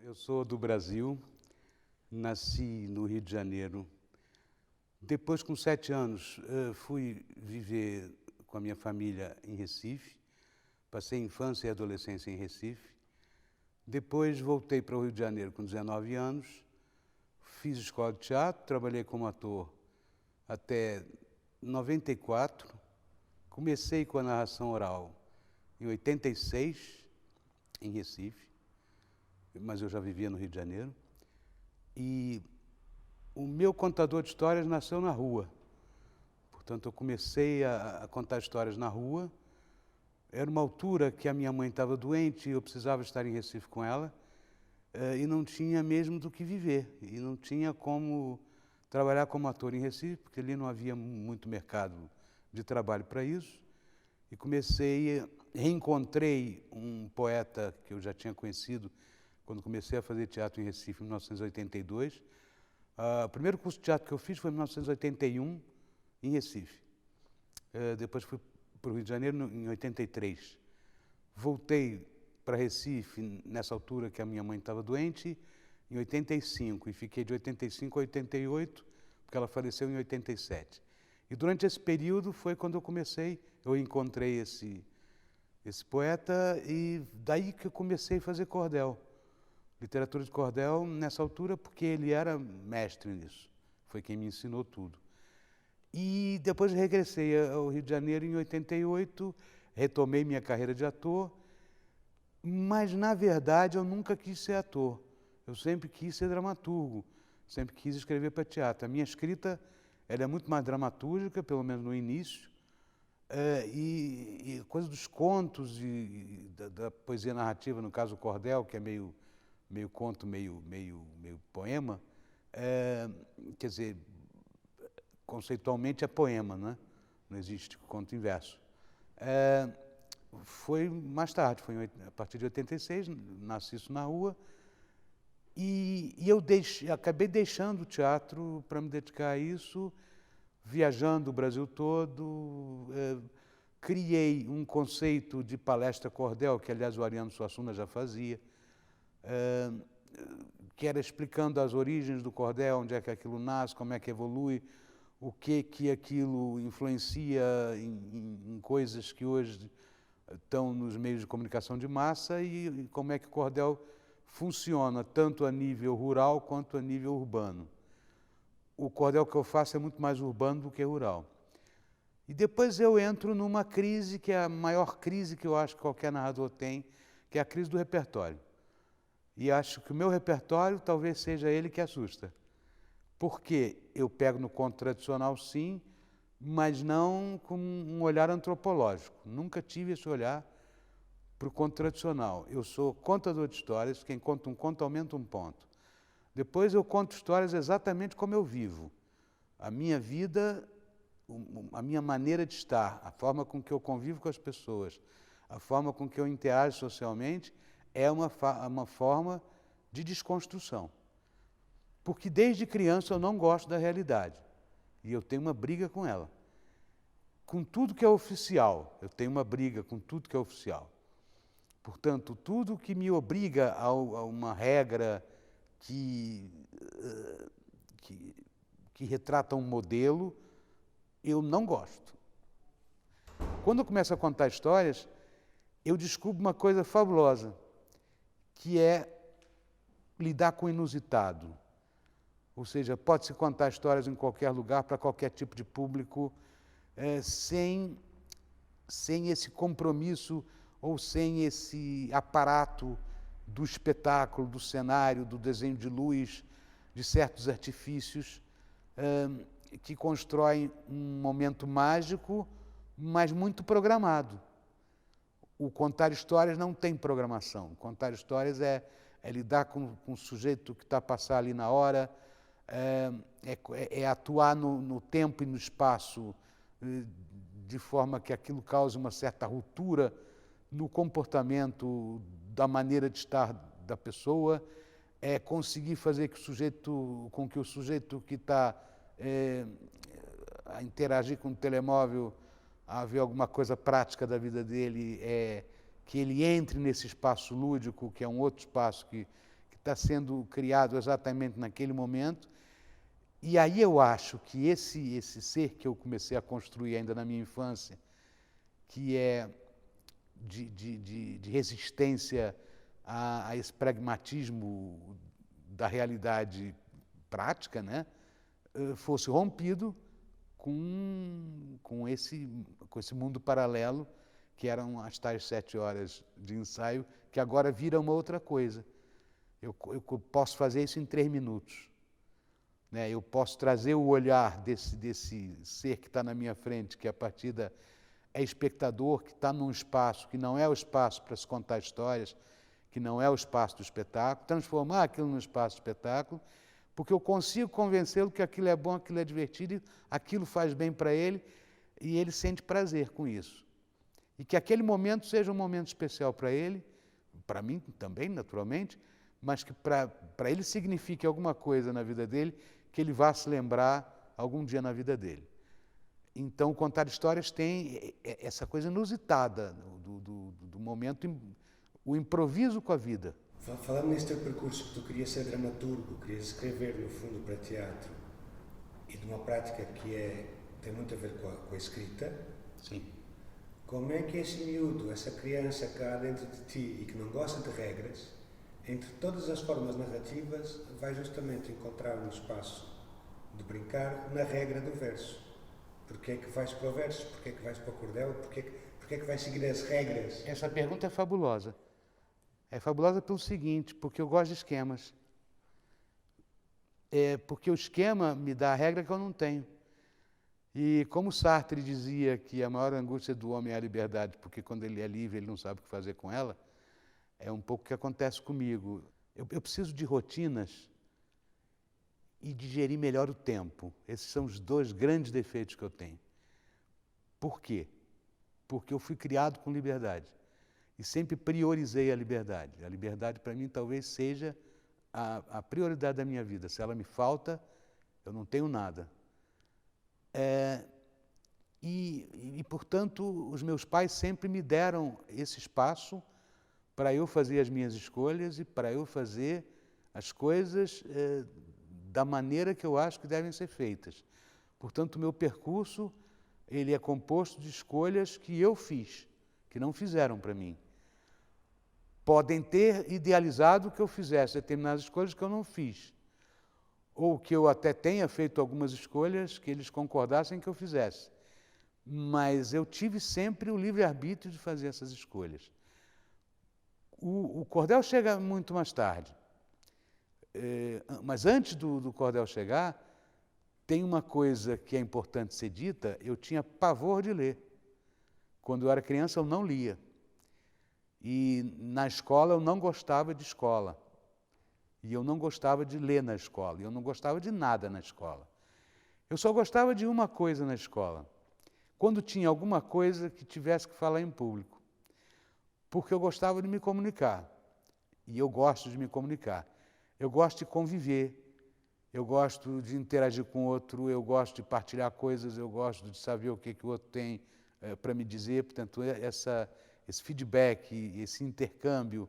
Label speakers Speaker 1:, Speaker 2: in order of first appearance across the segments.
Speaker 1: Eu sou do Brasil, nasci no Rio de Janeiro. Depois, com 7 anos, fui viver com a minha família em Recife. Passei infância e adolescência em Recife. Depois voltei para o Rio de Janeiro com 19 anos. Fiz escola de teatro, trabalhei como ator até 94. Comecei com a narração oral em 86, em Recife, mas eu já vivia no Rio de Janeiro. E o meu contador de histórias nasceu na rua. Portanto, eu comecei a contar histórias na rua. Era uma altura que a minha mãe estava doente e eu precisava estar em Recife com ela, e não tinha mesmo do que viver. E não tinha como trabalhar como ator em Recife, porque ali não havia muito mercado de trabalho para isso. E reencontrei um poeta que eu já tinha conhecido quando comecei a fazer teatro em Recife, em 1982. O primeiro curso de teatro que eu fiz foi em 1981, em Recife. Depois fui para o Rio de Janeiro em 83. Voltei para Recife nessa altura que a minha mãe estava doente, em 85, e fiquei de 85 a 88, porque ela faleceu em 87. E durante esse período foi quando eu encontrei esse poeta, e daí que eu comecei a fazer cordel. Literatura de cordel nessa altura, porque ele era mestre nisso. Foi quem me ensinou tudo. E depois regressei ao Rio de Janeiro em 88, retomei minha carreira de ator, mas, na verdade, eu nunca quis ser ator. Eu sempre quis ser dramaturgo, sempre quis escrever para teatro. A minha escrita ela é muito mais dramatúrgica, pelo menos no início, e coisa dos contos e da poesia narrativa, no caso o cordel, que é meio conto, meio poema, quer dizer, conceitualmente é poema, né? Não existe conto em verso. Foi mais tarde, foi a partir de 86, nasci isso na rua, e eu acabei deixando o teatro para me dedicar a isso, viajando o Brasil todo. Criei um conceito de palestra cordel, que aliás o Ariano Suassuna já fazia, que era explicando as origens do cordel, onde é que aquilo nasce, como é que evolui, o que aquilo influencia em coisas que hoje estão nos meios de comunicação de massa, e como é que o cordel funciona, tanto a nível rural quanto a nível urbano. O cordel que eu faço é muito mais urbano do que rural. E depois eu entro numa crise, que é a maior crise que eu acho que qualquer narrador tem, que é a crise do repertório. E acho que o meu repertório talvez seja ele que assusta. Porque eu pego no conto tradicional, sim, mas não com um olhar antropológico. Nunca tive esse olhar para o conto tradicional. Eu sou contador de histórias, quem conta um conto aumenta um ponto. Depois eu conto histórias exatamente como eu vivo. A minha vida, a minha maneira de estar, a forma com que eu convivo com as pessoas, a forma com que eu interajo socialmente, é uma forma de desconstrução. Porque desde criança eu não gosto da realidade. E eu tenho uma briga com ela. Com tudo que é oficial, eu tenho uma briga com tudo que é oficial. Portanto, tudo que me obriga a uma regra que retrata um modelo, eu não gosto. Quando eu começo a contar histórias, eu descubro uma coisa fabulosa, que é lidar com o inusitado. Ou seja, pode-se contar histórias em qualquer lugar, para qualquer tipo de público, sem esse compromisso ou sem esse aparato do espetáculo, do cenário, do desenho de luz, de certos artifícios que constroem um momento mágico, mas muito programado. O contar histórias não tem programação. Contar histórias é lidar com o sujeito que está a passar ali na hora, é atuar no tempo e no espaço de forma que aquilo cause uma certa ruptura no comportamento, da maneira de estar da pessoa, é conseguir fazer com que o sujeito que está a interagir com o telemóvel, a ver alguma coisa prática da vida dele, que ele entre nesse espaço lúdico, que é um outro espaço que está sendo criado exatamente naquele momento. E aí eu acho que esse ser que eu comecei a construir ainda na minha infância, que é de resistência a esse pragmatismo da realidade prática, né, fosse rompido com esse mundo paralelo, que eram as tais 7 horas de ensaio, que agora vira uma outra coisa. Eu posso fazer isso em 3 minutos. Né? Eu posso trazer o olhar desse ser que está na minha frente, que a partir é espectador, que está num espaço que não é o espaço para se contar histórias, que não é o espaço do espetáculo, transformar aquilo num espaço de espetáculo, porque eu consigo convencê-lo que aquilo é bom, aquilo é divertido, aquilo faz bem para ele, e ele sente prazer com isso. E que aquele momento seja um momento especial para ele, para mim também, naturalmente, mas que para ele signifique alguma coisa na vida dele, que ele vá se lembrar algum dia na vida dele. Então, contar histórias tem essa coisa inusitada do momento, o improviso com a vida.
Speaker 2: Falando nesse teu percurso, que tu querias ser dramaturgo, querias escrever, no fundo, para teatro, e de uma prática que tem muito a ver com a escrita.
Speaker 1: Sim.
Speaker 2: Como é que esse miúdo, essa criança que há dentro de ti e que não gosta de regras, entre todas as formas narrativas, vai justamente encontrar um espaço de brincar na regra do verso? Porquê é que vais para o verso? Porquê é que vais para o cordel? Porquê é que vais seguir as regras?
Speaker 1: Essa pergunta é fabulosa. É fabulosa pelo seguinte, porque eu gosto de esquemas. Porque o esquema me dá a regra que eu não tenho. E como Sartre dizia que a maior angústia do homem é a liberdade, porque quando ele é livre ele não sabe o que fazer com ela, é um pouco o que acontece comigo. Eu preciso de rotinas e de gerir melhor o tempo. Esses são os 2 grandes defeitos que eu tenho. Por quê? Porque eu fui criado com liberdade e sempre priorizei a liberdade. A liberdade, para mim, talvez seja a prioridade da minha vida. Se ela me falta, eu não tenho nada. Portanto, os meus pais sempre me deram esse espaço para eu fazer as minhas escolhas e para eu fazer as coisas da maneira que eu acho que devem ser feitas. Portanto, o meu percurso ele é composto de escolhas que eu fiz, que não fizeram para mim. Podem ter idealizado que eu fizesse determinadas escolhas que eu não fiz, ou que eu até tenha feito algumas escolhas que eles concordassem que eu fizesse. Mas eu tive sempre o livre-arbítrio de fazer essas escolhas. O cordel chega muito mais tarde. Mas antes do cordel chegar, tem uma coisa que é importante ser dita: eu tinha pavor de ler. Quando eu era criança, eu não lia. E na escola, eu não gostava de escola. E eu não gostava de ler na escola. E eu não gostava de nada na escola. Eu só gostava de uma coisa na escola: quando tinha alguma coisa que tivesse que falar em público. Porque eu gostava de me comunicar. E eu gosto de me comunicar. Eu gosto de conviver. Eu gosto de interagir com o outro. Eu gosto de partilhar coisas. Eu gosto de saber o que o outro tem para me dizer. Portanto, esse feedback, esse intercâmbio,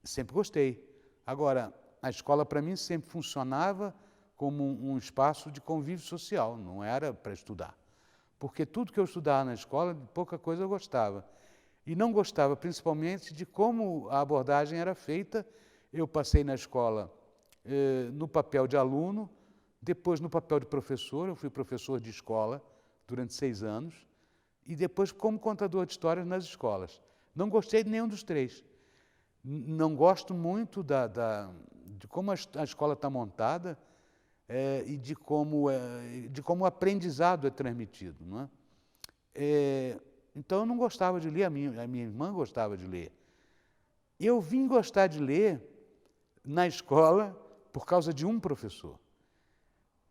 Speaker 1: sempre gostei. Agora, a escola, para mim, sempre funcionava como um espaço de convívio social, não era para estudar. Porque tudo que eu estudava na escola, pouca coisa eu gostava. E não gostava, principalmente, de como a abordagem era feita. Eu passei na escola no papel de aluno, depois no papel de professor. Eu fui professor de escola durante 6 anos, e depois como contador de histórias nas escolas. Não gostei de nenhum dos 3. Não gosto muito de como a escola está montada e de como o aprendizado é transmitido. Não é? Então, eu não gostava de ler, a minha irmã gostava de ler. Eu vim gostar de ler na escola por causa de um professor,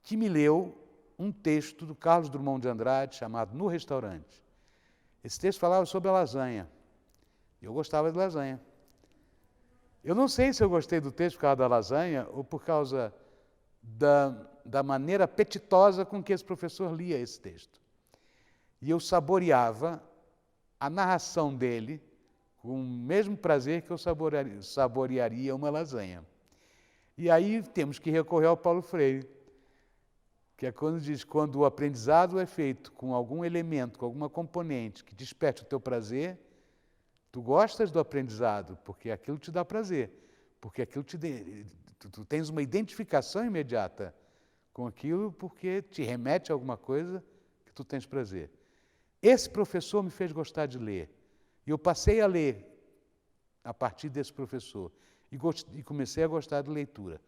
Speaker 1: que me leu um texto do Carlos Drummond de Andrade, chamado No Restaurante. Esse texto falava sobre a lasanha. Eu gostava de lasanha. Eu não sei se eu gostei do texto por causa da lasanha ou por causa da maneira apetitosa com que esse professor lia esse texto. E eu saboreava a narração dele com o mesmo prazer que eu saborearia uma lasanha. E aí temos que recorrer ao Paulo Freire, que é quando diz, quando o aprendizado é feito com algum elemento, com alguma componente que desperte o teu prazer, tu gostas do aprendizado, porque aquilo te dá prazer, porque aquilo tu tens uma identificação imediata com aquilo, porque te remete a alguma coisa que tu tens prazer. Esse professor me fez gostar de ler, e eu passei a ler a partir desse professor, e comecei a gostar de leitura.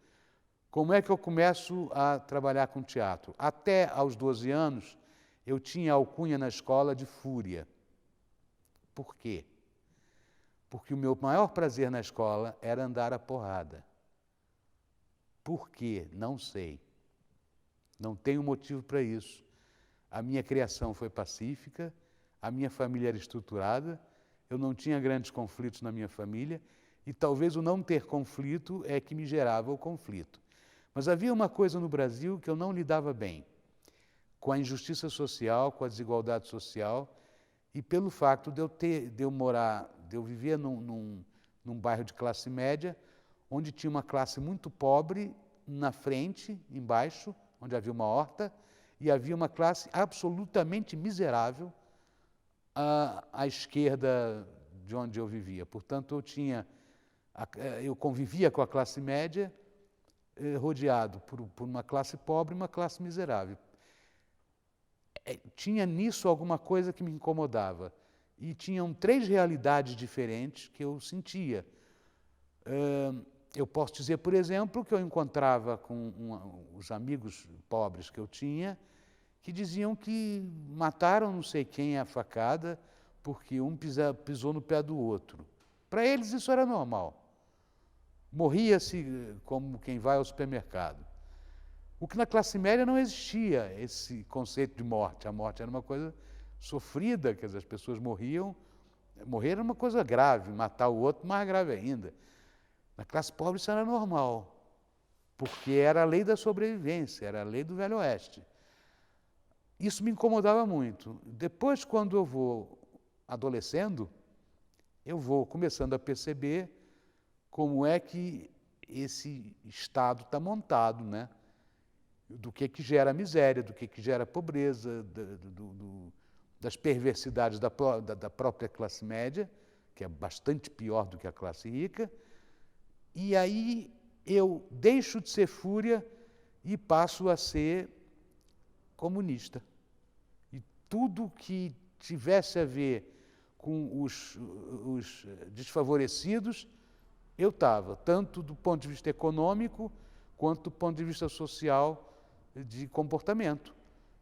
Speaker 1: Como é que eu começo a trabalhar com teatro? Até aos 12 anos, eu tinha alcunha na escola de Fúria. Por quê? Porque o meu maior prazer na escola era andar à porrada. Por quê? Não sei. Não tenho motivo para isso. A minha criação foi pacífica, a minha família era estruturada, eu não tinha grandes conflitos na minha família, e talvez o não ter conflito é que me gerava o conflito. Mas havia uma coisa no Brasil que eu não lidava bem, com a injustiça social, com a desigualdade social, e pelo fato de eu viver num bairro de classe média, onde tinha uma classe muito pobre na frente, embaixo, onde havia uma horta, e havia uma classe absolutamente miserável à esquerda de onde eu vivia. Portanto, eu convivia com a classe média, rodeado por uma classe pobre e uma classe miserável. Tinha nisso alguma coisa que me incomodava. E tinham 3 realidades diferentes que eu sentia. Eu posso dizer, por exemplo, que eu encontrava com os amigos pobres que eu tinha, que diziam que mataram não sei quem a facada porque um pisou no pé do outro. Para eles isso era normal. Morria-se como quem vai ao supermercado. O que na classe média não existia, esse conceito de morte. A morte era uma coisa sofrida, quer dizer, as pessoas morriam. Morrer era uma coisa grave, matar o outro mais grave ainda. Na classe pobre isso era normal, porque era a lei da sobrevivência, era a lei do Velho Oeste. Isso me incomodava muito. Depois, quando eu vou adolescendo, eu vou começando a perceber como é que esse Estado está montado, né? Do que gera miséria, do que gera pobreza, das perversidades da própria classe média, que é bastante pior do que a classe rica, e aí eu deixo de ser Fúria e passo a ser comunista. E tudo que tivesse a ver com os desfavorecidos, eu estava, tanto do ponto de vista econômico, quanto do ponto de vista social, de comportamento.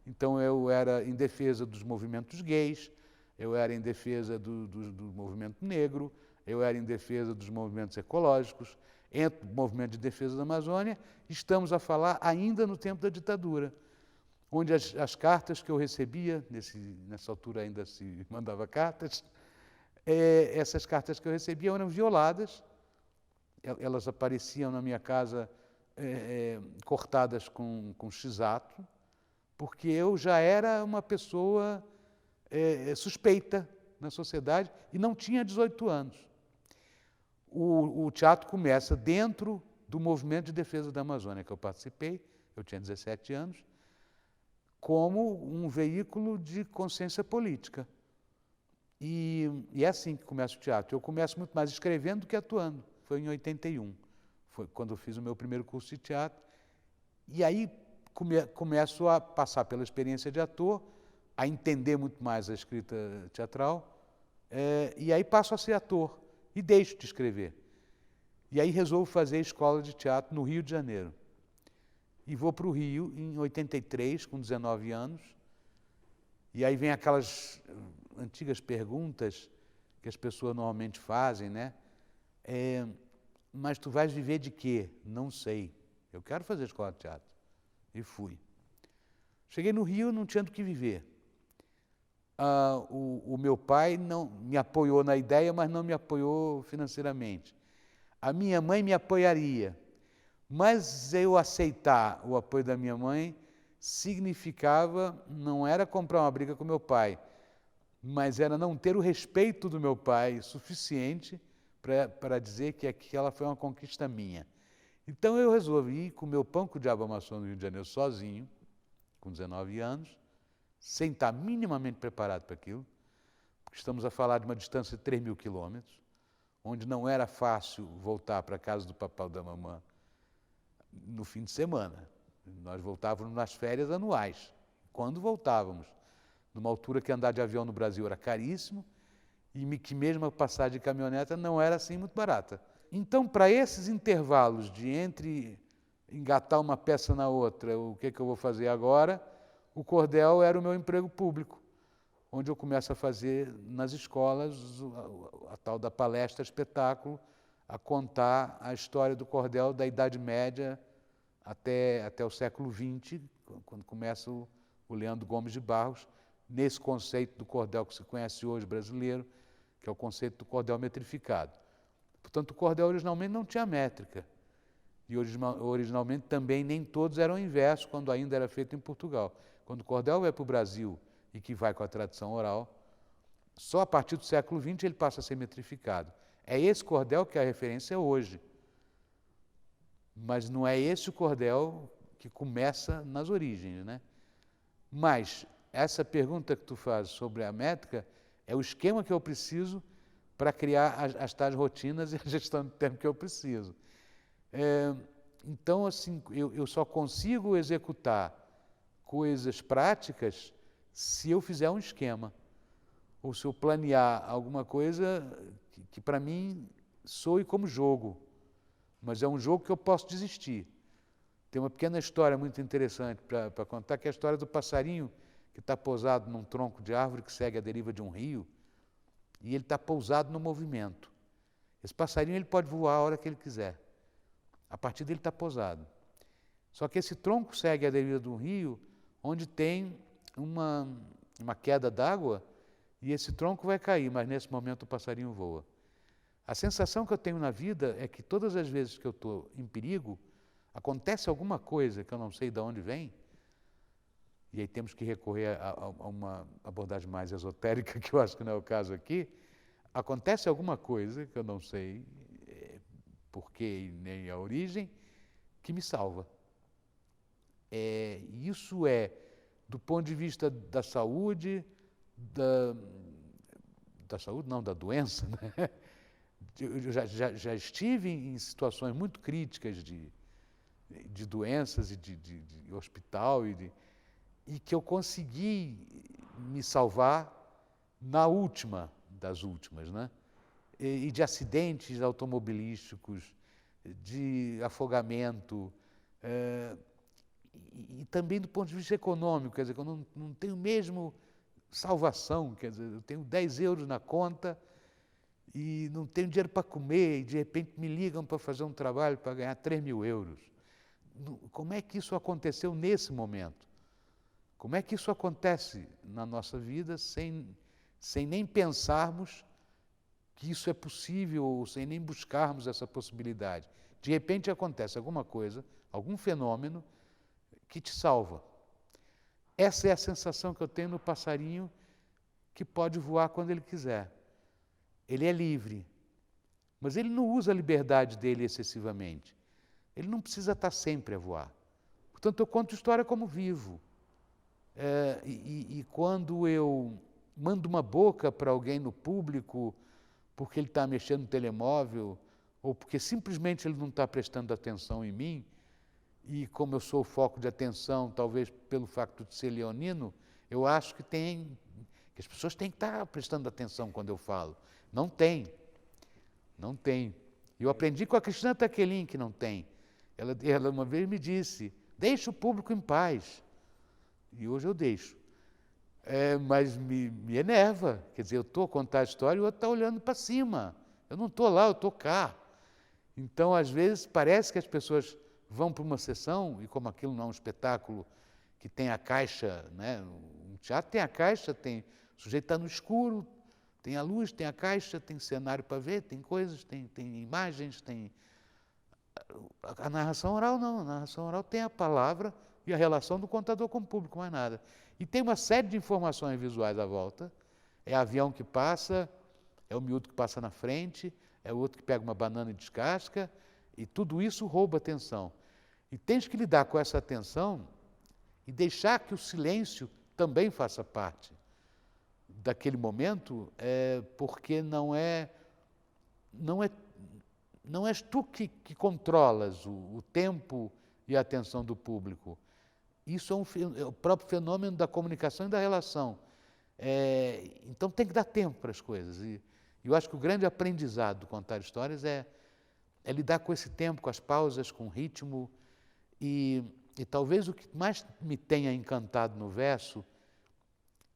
Speaker 1: Então, eu era em defesa dos movimentos gays, eu era em defesa do movimento negro, eu era em defesa dos movimentos ecológicos, entre o movimento de defesa da Amazônia, estamos a falar ainda no tempo da ditadura, onde as cartas que eu recebia, nessa altura ainda se mandava cartas, essas cartas que eu recebia eram violadas, elas apareciam na minha casa cortadas com x-ato, porque eu já era uma pessoa suspeita na sociedade e não tinha 18 anos. O teatro começa dentro do movimento de defesa da Amazônia que eu participei, eu tinha 17 anos, como um veículo de consciência política. E é assim que começa o teatro. Eu começo muito mais escrevendo do que atuando. Foi em 81, foi quando eu fiz o meu primeiro curso de teatro. E aí começo a passar pela experiência de ator, a entender muito mais a escrita teatral, e aí passo a ser ator e deixo de escrever. E aí resolvo fazer escola de teatro no Rio de Janeiro. E vou para o Rio em 83, com 19 anos, e aí vem aquelas antigas perguntas que as pessoas normalmente fazem, né? Mas tu vais viver de quê? Não sei. Eu quero fazer escola de teatro. E fui. Cheguei no Rio, não tinha do que viver. O meu pai não me apoiou na ideia, mas não me apoiou financeiramente. A minha mãe me apoiaria, mas eu aceitar o apoio da minha mãe significava, não era comprar uma briga com meu pai, mas era não ter o respeito do meu pai suficiente para dizer que aquela foi uma conquista minha. Então eu resolvi comer o pão que o diabo amassou no Rio de Janeiro sozinho, com 19 anos, sem estar minimamente preparado para aquilo, porque estamos a falar de uma distância de 3.000 quilômetros, onde não era fácil voltar para a casa do papai ou da mamãe no fim de semana. Nós voltávamos nas férias anuais. Quando voltávamos, numa altura que andar de avião no Brasil era caríssimo, e que mesmo a passagem de caminhoneta não era assim muito barata. Então, para esses intervalos de entre engatar uma peça na outra, o que eu vou fazer agora, o cordel era o meu emprego público, onde eu começo a fazer nas escolas a tal da palestra espetáculo, a contar a história do cordel da Idade Média até o século XX, quando começa o Leandro Gomes de Barros, nesse conceito do cordel que se conhece hoje brasileiro, que é o conceito do cordel metrificado. Portanto, o cordel originalmente não tinha métrica. E originalmente também nem todos eram inversos, quando ainda era feito em Portugal. Quando o cordel vai para o Brasil e que vai com a tradição oral, só a partir do século XX ele passa a ser metrificado. É esse cordel que é a referência hoje. Mas não é esse o cordel que começa nas origens, né? Mas essa pergunta que tu fazes sobre a métrica é o esquema que eu preciso para criar as tais rotinas e a gestão do tempo que eu preciso. Então, assim, eu só consigo executar coisas práticas se eu fizer um esquema, ou se eu planear alguma coisa que para mim soe como jogo, mas é um jogo que eu posso desistir. Tem uma pequena história muito interessante para contar, que é a história do passarinho que está pousado num tronco de árvore que segue a deriva de um rio, e ele está pousado no movimento. Esse passarinho ele pode voar a hora que ele quiser. A partir dele está pousado. Só que esse tronco segue a deriva de um rio, onde tem uma queda d'água, e esse tronco vai cair, mas nesse momento o passarinho voa. A sensação que eu tenho na vida é que todas as vezes que eu estou em perigo, acontece alguma coisa que eu não sei de onde vem, e aí temos que recorrer a uma abordagem mais esotérica, que eu acho que não é o caso aqui. Acontece alguma coisa que eu não sei porquê nem a origem, que me salva. Isso é, do ponto de vista da saúde, da saúde não, da doença, né? Eu já estive em situações muito críticas de doenças e de hospital, e que eu consegui me salvar na última das últimas, né? E de acidentes automobilísticos, de afogamento, e também do ponto de vista econômico, quer dizer, que eu não tenho mesmo salvação, quer dizer, eu tenho 10 euros na conta e não tenho dinheiro para comer, e de repente me ligam para fazer um trabalho para ganhar 3.000 euros. Como é que isso aconteceu nesse momento? Como é que isso acontece na nossa vida sem nem pensarmos que isso é possível, ou sem nem buscarmos essa possibilidade? De repente acontece alguma coisa, algum fenômeno que te salva. Essa é a sensação que eu tenho no passarinho que pode voar quando ele quiser. Ele é livre, mas ele não usa a liberdade dele excessivamente. Ele não precisa estar sempre a voar. Portanto, eu conto história como vivo. E quando eu mando uma boca para alguém no público, porque ele está mexendo no telemóvel, ou porque simplesmente ele não está prestando atenção em mim, e como eu sou o foco de atenção, talvez pelo facto de ser leonino, eu acho que as pessoas têm que estar prestando atenção quando eu falo. Não tem. Eu aprendi com a Cristina Taquelin que não tem. Ela uma vez me disse, deixa o público em paz. E hoje eu deixo. Mas me enerva. Quer dizer, eu estou a contar a história e o outro está olhando para cima. Eu não estou lá, eu estou cá. Então, às vezes, parece que as pessoas vão para uma sessão, e como aquilo não é um espetáculo que tem a caixa, né? Um teatro tem a caixa, o sujeito está no escuro, tem a luz, tem a caixa, tem cenário para ver, tem coisas, tem imagens, tem... A narração oral não, a narração oral tem a palavra e a relação do contador com o público, mais nada. E tem uma série de informações visuais à volta, é avião que passa, é o miúdo que passa na frente, é o outro que pega uma banana e descasca, E tudo isso rouba atenção. E tens que lidar com essa atenção e deixar que o silêncio também faça parte daquele momento, porque não és tu que controlas o tempo e a atenção do público. Isso é o próprio fenômeno da comunicação e da relação. Então tem que dar tempo para as coisas. E eu acho que o grande aprendizado do contar histórias é lidar com esse tempo, com as pausas, com o ritmo. E talvez o que mais me tenha encantado no verso,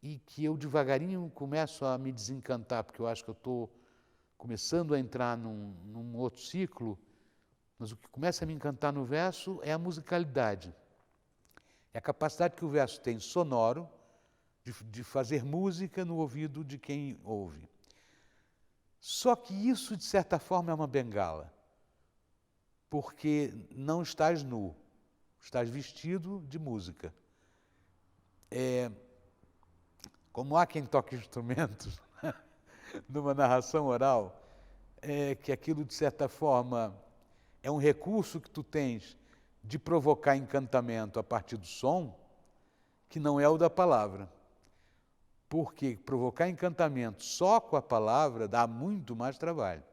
Speaker 1: e que eu devagarinho começo a me desencantar, porque eu acho que eu estou começando a entrar num outro ciclo, mas o que começa a me encantar no verso é a musicalidade. É a capacidade que o verso tem sonoro de fazer música no ouvido de quem ouve. Só que isso, de certa forma, é uma bengala, porque não estás nu, estás vestido de música. Como há quem toque instrumentos numa narração oral, que aquilo, de certa forma, é um recurso que tu tens de provocar encantamento a partir do som, que não é o da palavra. Porque provocar encantamento só com a palavra dá muito mais trabalho.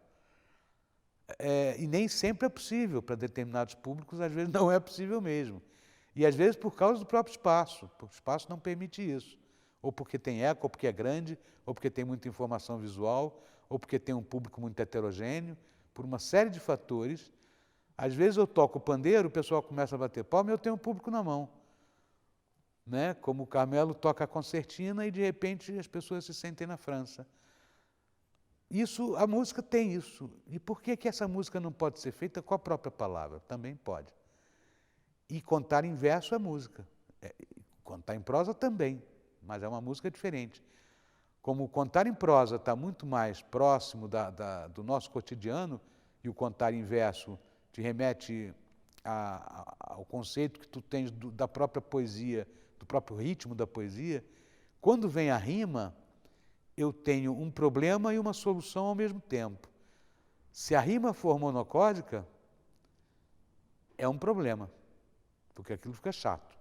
Speaker 1: E nem sempre é possível para determinados públicos, às vezes não é possível mesmo. E às vezes por causa do próprio espaço, porque o espaço não permite isso. Ou porque tem eco, ou porque é grande, ou porque tem muita informação visual, ou porque tem um público muito heterogêneo, por uma série de fatores. Às vezes eu toco o pandeiro, o pessoal começa a bater palma e eu tenho um público na mão. Né? Como o Carmelo toca a concertina e de repente as pessoas se sentem na França. A música tem isso. E por que essa música não pode ser feita com a própria palavra? Também pode. E contar em verso é música. Contar em prosa também, mas é uma música diferente. Como contar em prosa está muito mais próximo do nosso cotidiano, e o contar em verso te remete ao conceito que tu tens da própria poesia, do próprio ritmo da poesia, quando vem a rima, eu tenho um problema e uma solução ao mesmo tempo. Se a rima for monocórdica, é um problema, porque aquilo fica chato.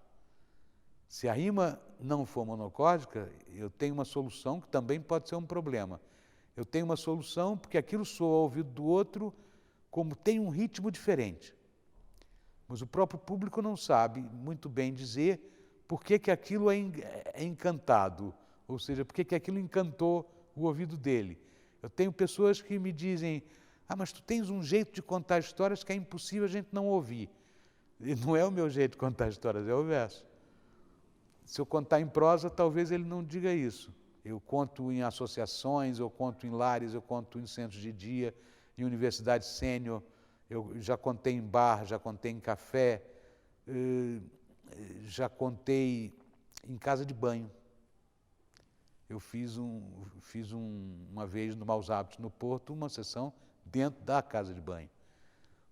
Speaker 1: Se a rima não for monocórdica, eu tenho uma solução que também pode ser um problema. Eu tenho uma solução porque aquilo soa ao ouvido do outro como tem um ritmo diferente. Mas o próprio público não sabe muito bem dizer por que aquilo é encantado, ou seja, por que aquilo encantou o ouvido dele. Eu tenho pessoas que me dizem, mas tu tens um jeito de contar histórias que é impossível a gente não ouvir. E não é o meu jeito de contar histórias, é o verso. Se eu contar em prosa, talvez ele não diga isso. Eu conto em associações, eu conto em lares, eu conto em centros de dia, em universidade sênior, eu já contei em bar, já contei em café, já contei em casa de banho. Eu fiz uma vez no Maus Hábitos, no Porto, uma sessão dentro da casa de banho,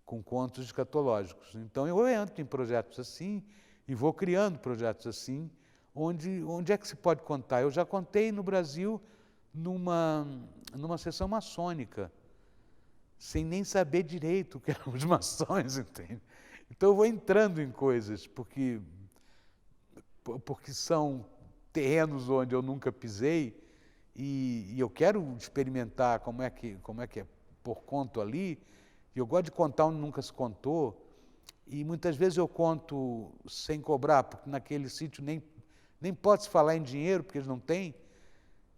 Speaker 1: com contos escatológicos. Então eu entro em projetos assim e vou criando projetos assim, onde é que se pode contar? Eu já contei no Brasil numa sessão maçônica, sem nem saber direito o que eram os maçons, entende? Então eu vou entrando em coisas, porque são terrenos onde eu nunca pisei e eu quero experimentar como é que é por conto ali, e eu gosto de contar onde nunca se contou, e muitas vezes eu conto sem cobrar, porque naquele sítio nem pode-se falar em dinheiro, porque eles não têm,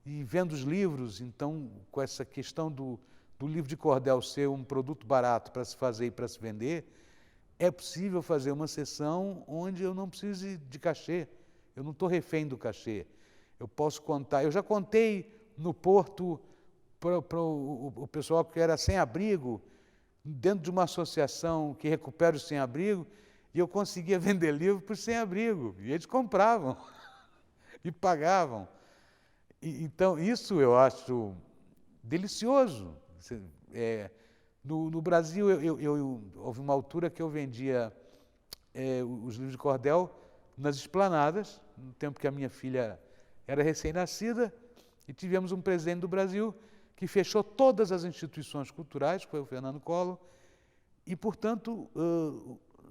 Speaker 1: e vendo os livros, então, com essa questão do livro de cordel ser um produto barato para se fazer e para se vender, é possível fazer uma sessão onde eu não precise de cachê, eu não estou refém do cachê. Eu posso contar, eu já contei no Porto para o pessoal que era sem-abrigo, dentro de uma associação que recupera os sem-abrigo, e eu conseguia vender livro para os sem-abrigo, e eles compravam e pagavam. Então, isso eu acho delicioso. No Brasil, houve uma altura que eu vendia os livros de cordel nas esplanadas, no tempo que a minha filha era recém-nascida, e tivemos um presidente do Brasil que fechou todas as instituições culturais, que foi o Fernando Collor, E, portanto,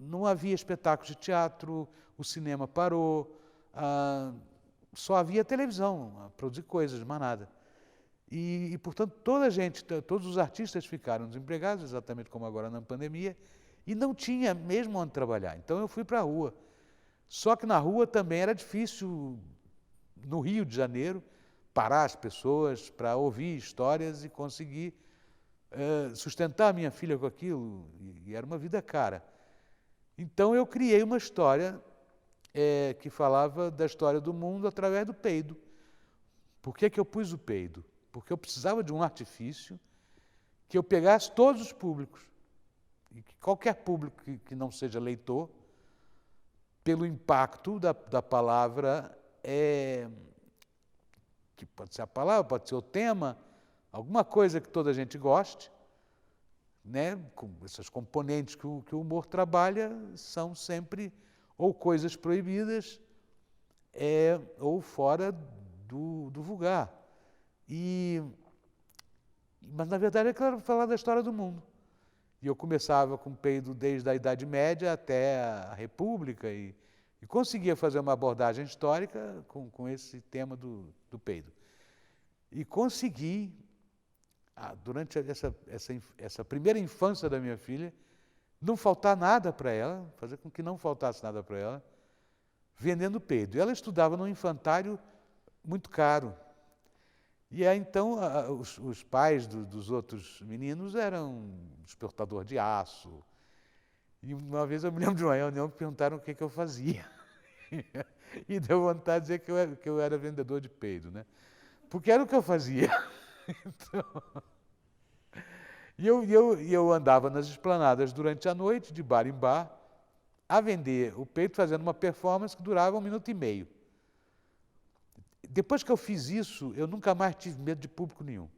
Speaker 1: não havia espetáculos de teatro, o cinema parou, só havia televisão a produzir coisas, mais nada. E, portanto, todos os artistas ficaram desempregados, exatamente como agora na pandemia, e não tinha mesmo onde trabalhar. Então eu fui para a rua. Só que na rua também era difícil, no Rio de Janeiro, parar as pessoas para ouvir histórias e conseguir sustentar a minha filha com aquilo, e era uma vida cara. Então eu criei uma história que falava da história do mundo através do peido. Por que eu pus o peido? Porque eu precisava de um artifício que eu pegasse todos os públicos, e que qualquer público que não seja leitor, pelo impacto da palavra, que pode ser a palavra, pode ser o tema, alguma coisa que toda a gente goste, né? Com esses componentes que o humor trabalha são sempre ou coisas proibidas ou fora do vulgar. Mas, na verdade, eu quero falar da história do mundo. E eu começava com peido desde a Idade Média até a República e conseguia fazer uma abordagem histórica com esse tema do peido. E consegui, durante essa primeira infância da minha filha, não faltar nada para ela, fazer com que não faltasse nada para ela, vendendo peido. E ela estudava num infantário muito caro. E aí, então, os pais dos outros meninos eram exportador de aço. E uma vez eu me lembro de uma reunião que perguntaram o que eu fazia. E deu vontade de dizer que eu era vendedor de peido, né? Porque era o que eu fazia. Então, e eu andava nas esplanadas durante a noite, de bar em bar, a vender o peito, fazendo uma performance que durava 1 minuto e meio. Depois que eu fiz isso, eu nunca mais tive medo de público nenhum.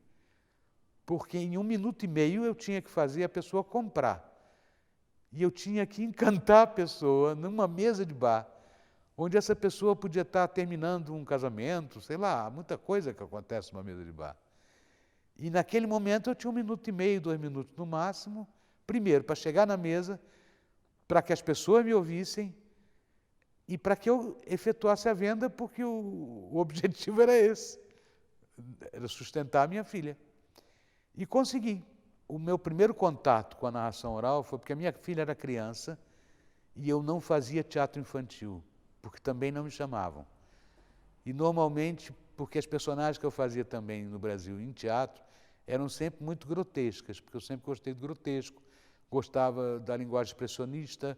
Speaker 1: Porque em 1 minuto e meio eu tinha que fazer a pessoa comprar. E eu tinha que encantar a pessoa numa mesa de bar, onde essa pessoa podia estar terminando um casamento, sei lá, muita coisa que acontece numa mesa de bar. E naquele momento eu tinha 1 minuto e meio, 2 minutos no máximo, primeiro para chegar na mesa, para que as pessoas me ouvissem, e para que eu efetuasse a venda, porque o objetivo era esse, era sustentar a minha filha. E consegui. O meu primeiro contato com a narração oral foi porque a minha filha era criança e eu não fazia teatro infantil, porque também não me chamavam. E normalmente, porque as personagens que eu fazia também no Brasil em teatro eram sempre muito grotescas, porque eu sempre gostei do grotesco, gostava da linguagem expressionista,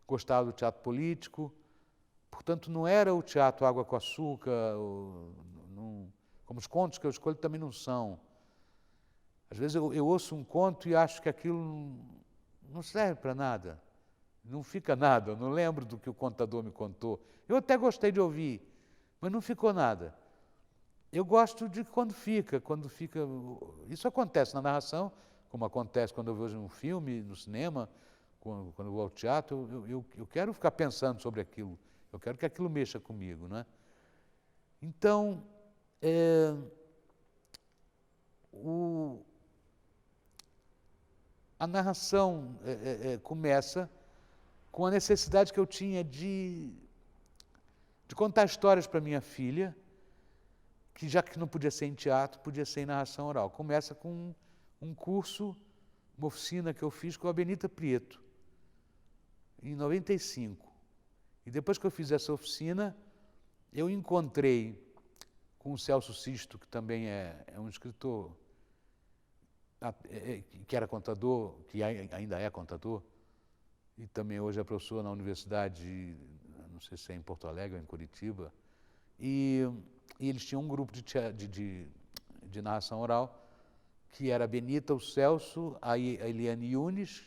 Speaker 1: gostava do teatro político. Portanto, não era o teatro água com açúcar, como os contos que eu escolho também não são. Às vezes eu ouço um conto e acho que aquilo não serve para nada, não fica nada, eu não lembro do que o contador me contou. Eu até gostei de ouvir, mas não ficou nada. Eu gosto de quando fica. Isso acontece na narração, como acontece quando eu vejo um filme no cinema, quando eu vou ao teatro, eu quero ficar pensando sobre aquilo. Eu quero que aquilo mexa comigo, não é? Então, a narração começa com a necessidade que eu tinha de contar histórias para minha filha, que já que não podia ser em teatro, podia ser em narração oral. Começa com um curso, uma oficina que eu fiz com a Benita Prieto, em 95. E depois que eu fiz essa oficina, eu encontrei com o Celso Sisto, que também é um escritor, que era contador, que ainda é contador, e também hoje é professor na universidade, não sei se é em Porto Alegre ou em Curitiba, e eles tinham um grupo de narração oral, que era a Benita, o Celso, a Eliane Yunes,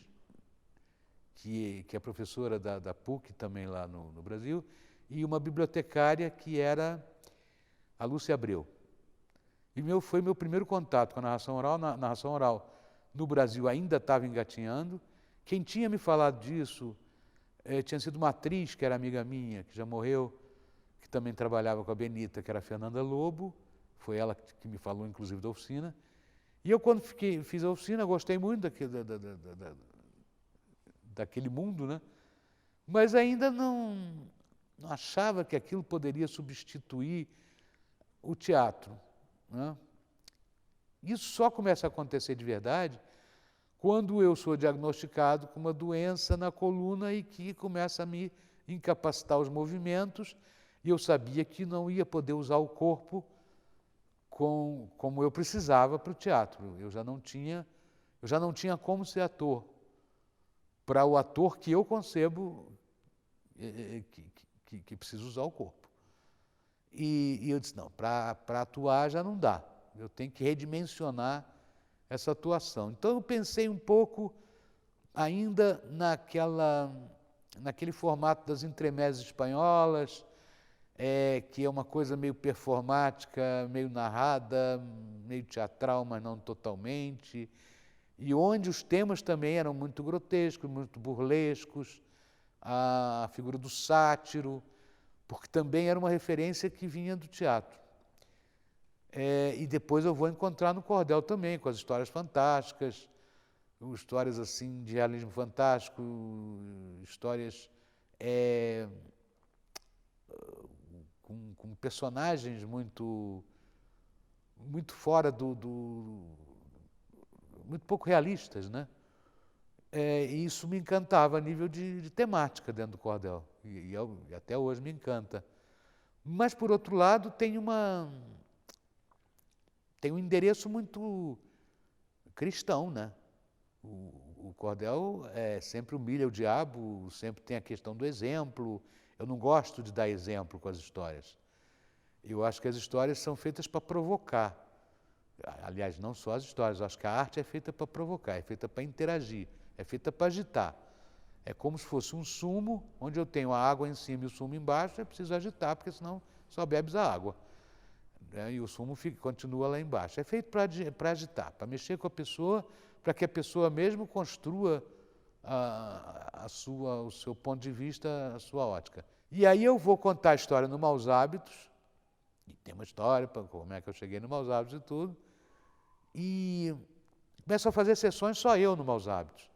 Speaker 1: que é professora da PUC também lá no Brasil, e uma bibliotecária que era a Lúcia Abreu. E foi meu primeiro contato com a narração oral. A narração oral no Brasil ainda estava engatinhando. Quem tinha me falado disso tinha sido uma atriz que era amiga minha, que já morreu, que também trabalhava com a Benita, que era a Fernanda Lobo. Foi ela que me falou, inclusive, da oficina. E eu, quando fiz a oficina, gostei muito daquele mundo, né? Mas ainda não achava que aquilo poderia substituir o teatro, né? Isso só começa a acontecer de verdade quando eu sou diagnosticado com uma doença na coluna e que começa a me incapacitar os movimentos, e eu sabia que não ia poder usar o corpo como eu precisava para o teatro. Eu já não tinha como ser ator, para o ator que eu concebo que precisa usar o corpo. E eu disse, não, para atuar já não dá, eu tenho que redimensionar essa atuação. Então eu pensei um pouco ainda naquele formato das entremezas espanholas, que é uma coisa meio performática, meio narrada, meio teatral, mas não totalmente, e onde os temas também eram muito grotescos, muito burlescos, a figura do sátiro, porque também era uma referência que vinha do teatro. E depois eu vou encontrar no cordel também, com as histórias fantásticas, histórias assim de realismo fantástico, histórias com personagens muito fora muito pouco realistas, né? E isso me encantava a nível de temática dentro do cordel, e até hoje me encanta. Mas, por outro lado, tem um endereço muito cristão, né? O cordel sempre humilha o diabo, sempre tem a questão do exemplo. Eu não gosto de dar exemplo com as histórias. Eu acho que as histórias são feitas para provocar. Aliás, não só as histórias, eu acho que a arte é feita para provocar, é feita para interagir, é feita para agitar. É como se fosse um sumo, onde eu tenho a água em cima e o sumo embaixo, é preciso agitar, porque senão só bebes a água. E o sumo continua lá embaixo. É feito para agitar, para mexer com a pessoa, para que a pessoa mesmo construa o seu ponto de vista, a sua ótica. E aí eu vou contar a história no Maus Hábitos, e tem uma história para como é que eu cheguei no Maus Hábitos e tudo, e começo a fazer sessões só eu no Maus Hábitos.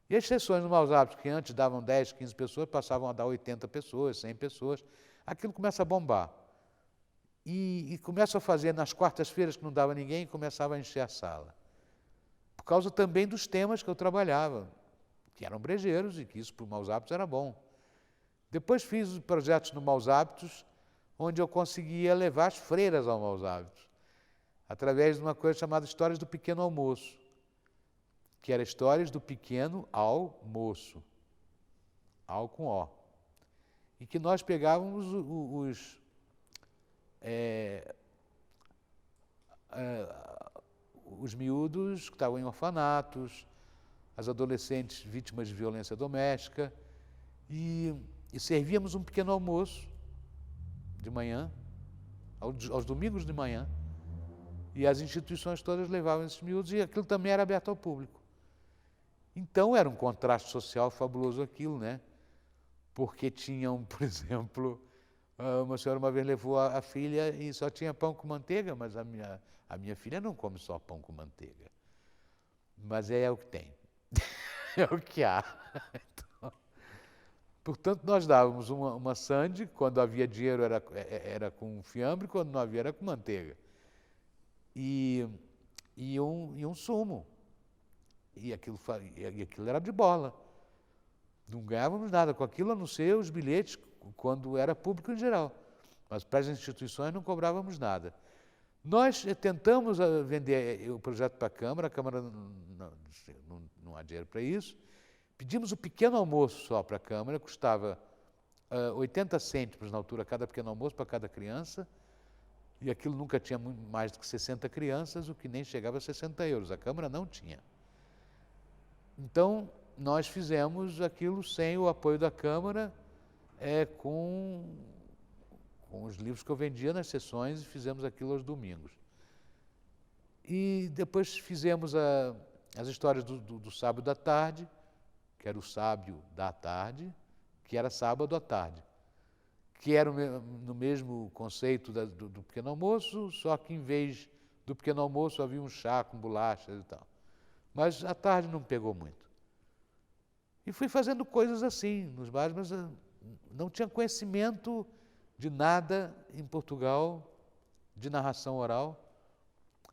Speaker 1: E as sessões no Maus Hábitos, que antes davam 10, 15 pessoas, passavam a dar 80 pessoas, 100 pessoas, aquilo começa a bombar. E começo a fazer nas quartas-feiras que não dava ninguém, começava a encher a sala. Por causa também dos temas que eu trabalhava, que eram brejeiros e que isso para o Maus Hábitos era bom. Depois fiz projetos no Maus Hábitos, onde eu conseguia levar as freiras ao Maus Hábitos, através de uma coisa chamada Histórias do Pequeno Almoço, que era Histórias do Pequeno Almoço, ao com O. E que nós pegávamos os miúdos que estavam em orfanatos, as adolescentes vítimas de violência doméstica, e servíamos um pequeno almoço de manhã, aos domingos de manhã, e as instituições todas levavam esses miúdos, e aquilo também era aberto ao público. Então era um contraste social fabuloso aquilo, né? Porque tinham, por exemplo, uma senhora uma vez levou a filha e só tinha pão com manteiga, mas a minha filha não come só pão com manteiga. Mas é o que tem, é o que há. Então, portanto, nós dávamos uma sande, quando havia dinheiro era com fiambre, quando não havia era com manteiga. E um sumo. E aquilo era de bola. Não ganhávamos nada com aquilo, a não ser os bilhetes, quando era público em geral. Mas para as instituições não cobrávamos nada. Nós tentamos vender o projeto para a Câmara não há dinheiro para isso. Pedimos o pequeno almoço só para a Câmara, custava 80 cêntimos na altura cada pequeno almoço para cada criança, e aquilo nunca tinha mais do que 60 crianças, o que nem chegava a 60 euros. A Câmara não tinha. Então, nós fizemos aquilo sem o apoio da Câmara, com os livros que eu vendia nas sessões, e fizemos aquilo aos domingos. E depois fizemos as histórias do sábado à tarde, que era o sábio da tarde, que era sábado à tarde, que era no mesmo conceito do pequeno almoço, só que em vez do pequeno almoço havia um chá com bolachas e tal. Mas à tarde não pegou muito. E fui fazendo coisas assim nos bares, mas não tinha conhecimento de nada em Portugal de narração oral,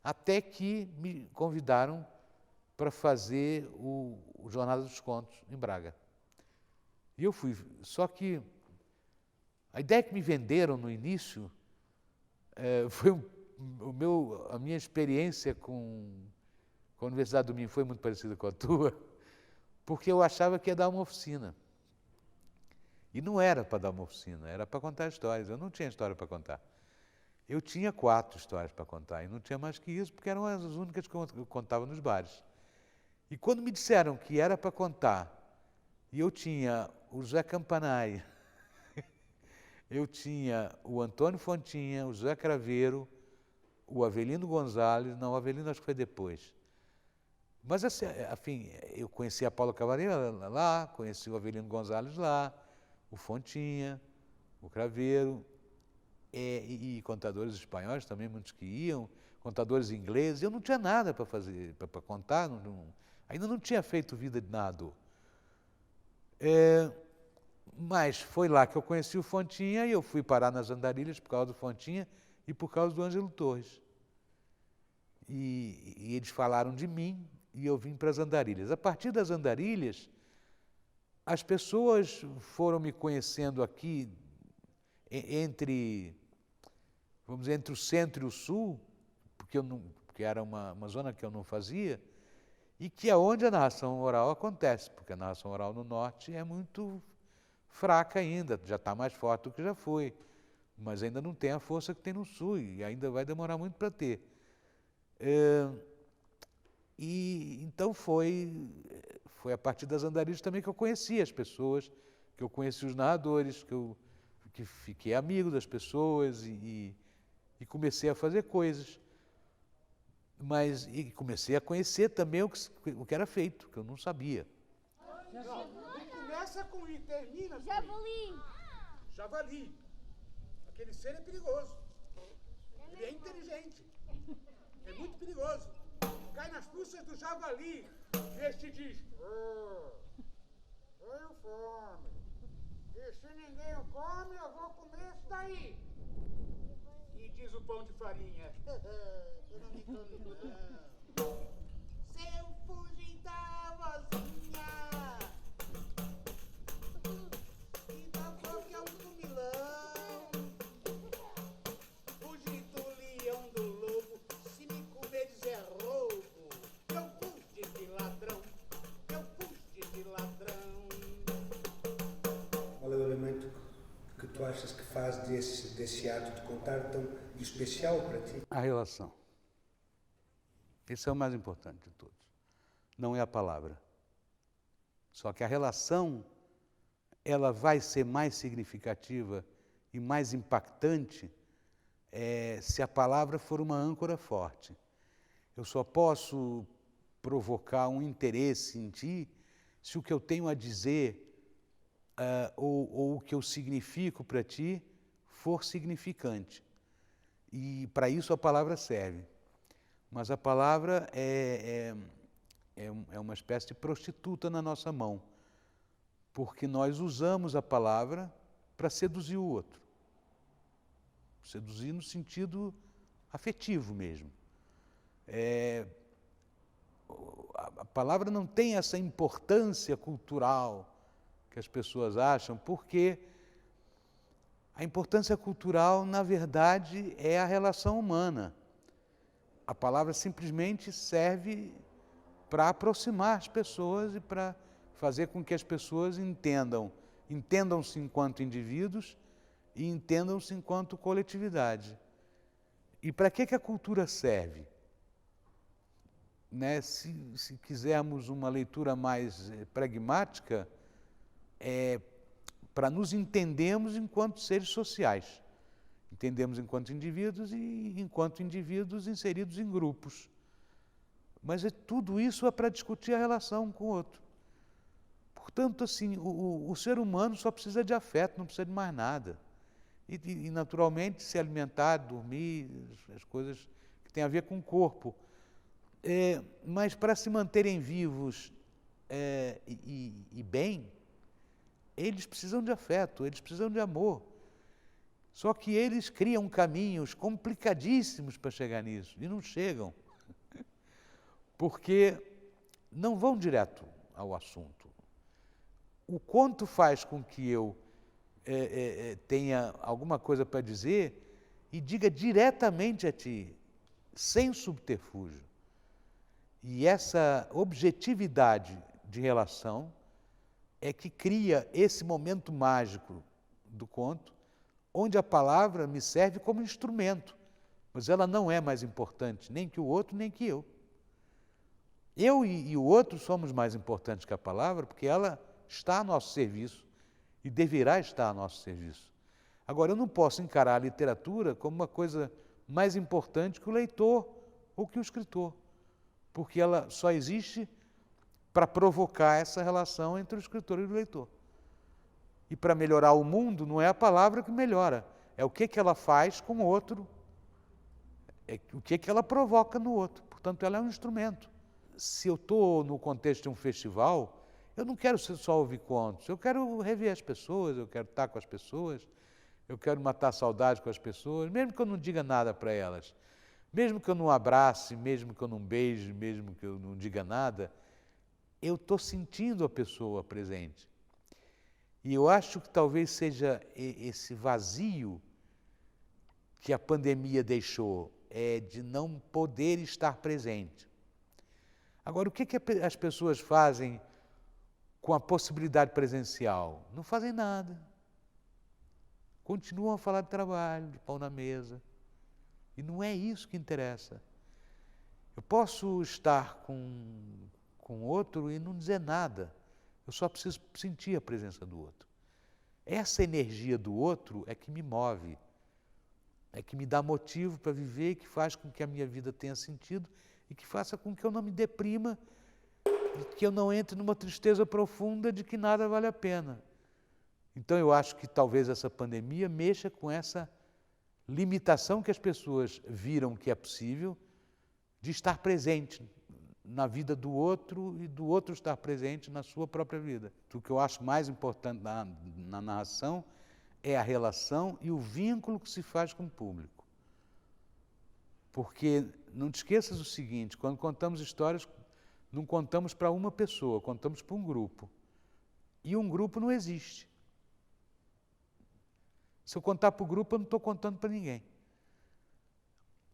Speaker 1: até que me convidaram para fazer o Jornada dos Contos em Braga. E eu fui, só que a ideia que me venderam no início foi a minha experiência com a Universidade do Minho foi muito parecida com a tua, porque eu achava que ia dar uma oficina. E não era para dar uma oficina, era para contar histórias. Eu não tinha história para contar. Eu tinha 4 histórias para contar, e não tinha mais que isso, porque eram as únicas que eu contava nos bares. E quando me disseram que era para contar, e eu tinha o José Campanai, eu tinha o Antônio Fontinha, o José Craveiro, o Avelino Gonzalez, não, o Avelino acho que foi depois. Mas, assim, enfim, eu conheci a Paula Cavaleira lá, conheci o Avelino Gonzalez lá, o Fontinha, o Craveiro, e contadores espanhóis também, muitos que iam, contadores ingleses. Eu não tinha nada para fazer, para contar, ainda não tinha feito Vida de Narrador. Mas foi lá que eu conheci o Fontinha e eu fui parar nas Andarilhas por causa do Fontinha e por causa do Ângelo Torres. E eles falaram de mim e eu vim para as Andarilhas. A partir das Andarilhas, as pessoas foram me conhecendo aqui entre o centro e o sul, porque era uma zona que eu não fazia, e que é onde a narração oral acontece, porque a narração oral no norte é muito fraca ainda, já está mais forte do que já foi, mas ainda não tem a força que tem no sul, e ainda vai demorar muito para ter. E então foi a partir das Andarilhas também que eu conheci as pessoas, que eu conheci os narradores, que fiquei amigo das pessoas e comecei a fazer coisas. E comecei a conhecer também o que era feito, que eu não sabia.
Speaker 3: Não começa com I, termina com I.
Speaker 4: Javali.
Speaker 3: Javali. Aquele ser é perigoso. Ele é inteligente. É muito perigoso. Cai nas puças do javali. E este diz: tenho fome. E se ninguém o come, eu vou comer isso daí. E diz o pão de farinha: eu não me come não. Se eu fugir da vozinha, e da boca é um comilão. Fugir do leão, do lobo, se me comeres é roubo. Eu fugi de ladrão, eu fugi de ladrão.
Speaker 2: Qual é o elemento que tu achas que faz desse ato de contar tão especial para ti?
Speaker 1: A relação. Esse é o mais importante de todos. Não é a palavra. Só que a relação, ela vai ser mais significativa e mais impactante se a palavra for uma âncora forte. Eu só posso provocar um interesse em ti se o que eu tenho a dizer ou o que eu significo para ti for significante. E para isso a palavra serve. Mas a palavra é uma espécie de prostituta na nossa mão, porque nós usamos a palavra para seduzir o outro. Seduzir no sentido afetivo mesmo. A palavra não tem essa importância cultural que as pessoas acham, porque a importância cultural, na verdade, é a relação humana. A palavra simplesmente serve para aproximar as pessoas e para fazer com que as pessoas entendam-se enquanto indivíduos e entendam-se enquanto coletividade. E para que a cultura serve? Né? Se quisermos uma leitura mais pragmática, para nos entendermos enquanto seres sociais. Entendemos enquanto indivíduos e enquanto indivíduos inseridos em grupos. Mas tudo isso é para discutir a relação com o outro. Portanto, assim, o ser humano só precisa de afeto, não precisa de mais nada. E naturalmente, se alimentar, dormir, as coisas que têm a ver com o corpo. Mas para se manterem vivos e bem, eles precisam de afeto, eles precisam de amor. Só que eles criam caminhos complicadíssimos para chegar nisso, e não chegam, porque não vão direto ao assunto. O conto faz com que eu tenha alguma coisa para dizer e diga diretamente a ti, sem subterfúgio. E essa objetividade de relação é que cria esse momento mágico do conto, onde a palavra me serve como instrumento, mas ela não é mais importante, nem que o outro, nem que eu. Eu e o outro somos mais importantes que a palavra, porque ela está a nosso serviço e deverá estar a nosso serviço. Agora, eu não posso encarar a literatura como uma coisa mais importante que o leitor ou que o escritor, porque ela só existe para provocar essa relação entre o escritor e o leitor. E para melhorar o mundo, não é a palavra que melhora, é o que ela faz com o outro, é o que ela provoca no outro. Portanto, ela é um instrumento. Se eu estou no contexto de um festival, eu não quero só ouvir contos, eu quero rever as pessoas, eu quero estar com as pessoas, eu quero matar saudade com as pessoas, mesmo que eu não diga nada para elas, mesmo que eu não abrace, mesmo que eu não beije, mesmo que eu não diga nada, eu estou sentindo a pessoa presente. E eu acho que talvez seja esse vazio que a pandemia deixou, de não poder estar presente. Agora, o que as pessoas fazem com a possibilidade presencial? Não fazem nada. Continuam a falar de trabalho, de pão na mesa. E não é isso que interessa. Eu posso estar com outro e não dizer nada. Eu só preciso sentir a presença do outro. Essa energia do outro é que me move, é que me dá motivo para viver, que faz com que a minha vida tenha sentido e que faça com que eu não me deprima, que eu não entre numa tristeza profunda de que nada vale a pena. Então eu acho que talvez essa pandemia mexa com essa limitação que as pessoas viram que é possível de estar presente na vida do outro e do outro estar presente na sua própria vida. O que eu acho mais importante na narração é a relação e o vínculo que se faz com o público. Porque não te esqueças o seguinte, quando contamos histórias, não contamos para uma pessoa, contamos para um grupo. E um grupo não existe. Se eu contar para o grupo, eu não estou contando para ninguém.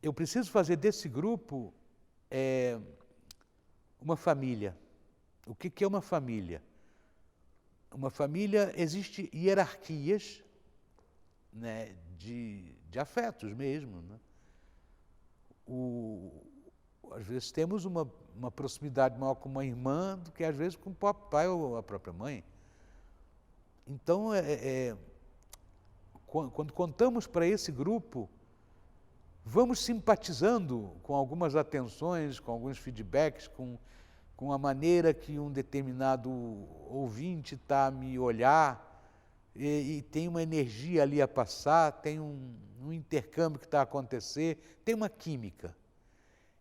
Speaker 1: Eu preciso fazer desse grupo uma família. O que é uma família? Uma família, existe hierarquias, né, de afetos mesmo. Né? Às vezes temos uma proximidade maior com uma irmã do que às vezes com o próprio pai ou a própria mãe. Então, quando contamos para esse grupo, vamos simpatizando com algumas atenções, com alguns feedbacks, com a maneira que um determinado ouvinte está a me olhar, e tem uma energia ali a passar, tem um intercâmbio que está a acontecer, tem uma química.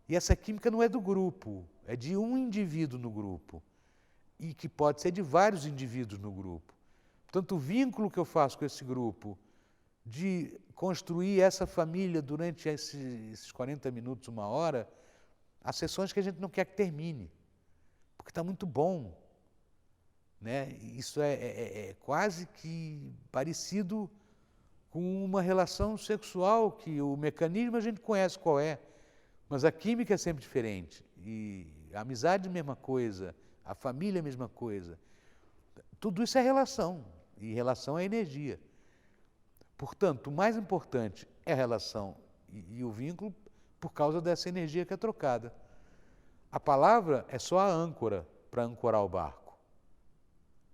Speaker 1: E essa química não é do grupo, é de um indivíduo no grupo, e que pode ser de vários indivíduos no grupo. Portanto, o vínculo que eu faço com esse grupo, de construir essa família durante esses 40 minutos, uma hora, há sessões que a gente não quer que termine, porque está muito bom. Né? Isso é quase que parecido com uma relação sexual, que o mecanismo a gente conhece qual é, mas a química é sempre diferente. E a amizade é a mesma coisa, a família é a mesma coisa. Tudo isso é relação, e relação é energia. Portanto, o mais importante é a relação e o vínculo por causa dessa energia que é trocada. A palavra é só a âncora para ancorar o barco.